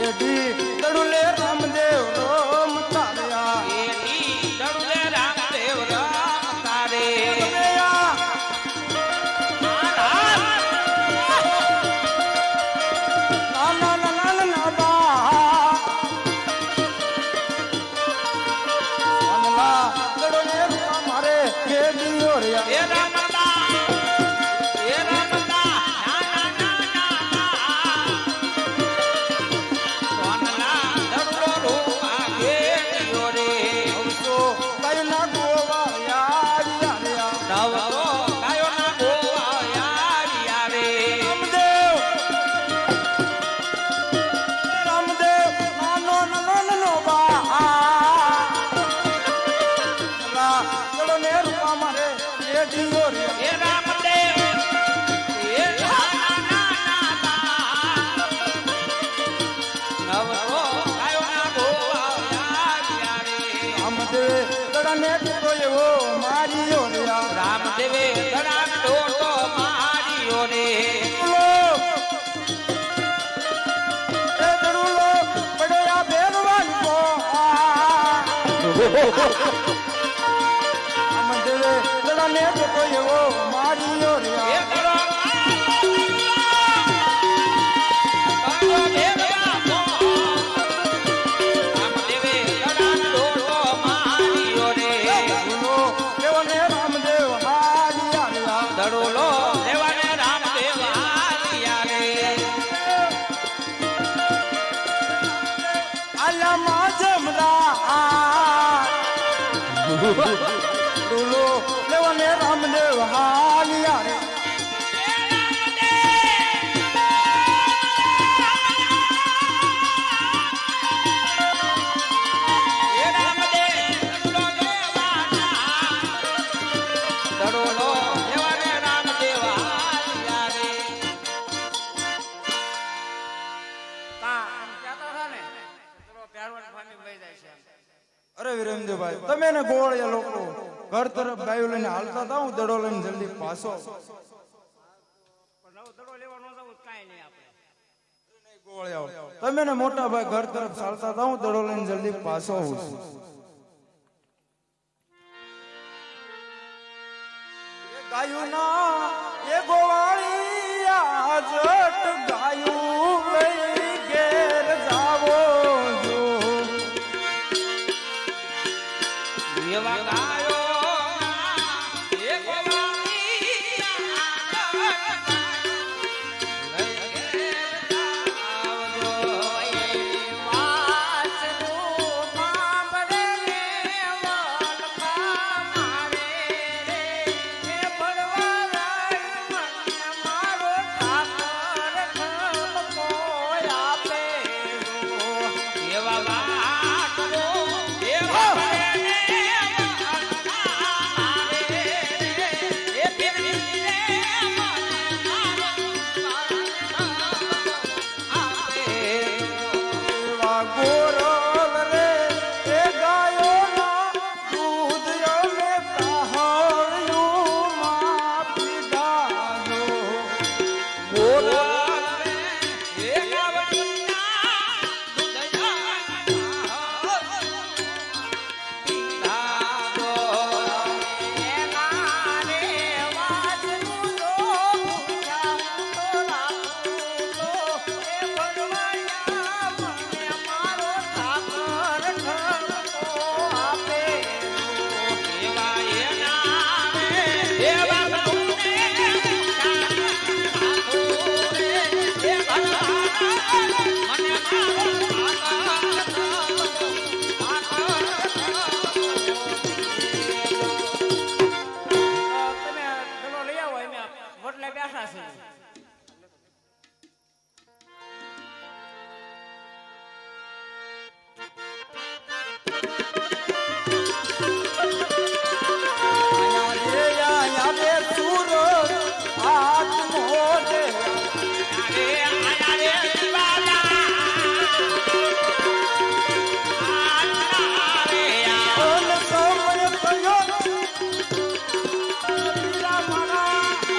એડી દડુલે રામદેવ રોમ તાર્યા એડી દડુલે રામદેવ રામ તારે રામદેવે ગળાન ટોટો માર્યો રે એ દડુલો પડ્યા ભેરવાન કો રામદેવે ગળાને ટોટો એવો માર્યો રે દડોલો લેવાને રામદેવ આલિયા રે આલા માજમરા દડુલો લેવાને રામદેવ હાલિયા રે અરે વિરેન્દ્રભાઈ તમે ને ગોળિયા લોકો ઘર તરફ ગાયો લઈને હાલતા હતા હું દડો લઈને જલ્દી પાછો તમે ને મોટા ભાઈ ઘર તરફ ચાલતા હતા હું દડો લઈને જલ્દી પાછો આવું છું ગાયું ના એ ગોવાળિયા જટ ગાયું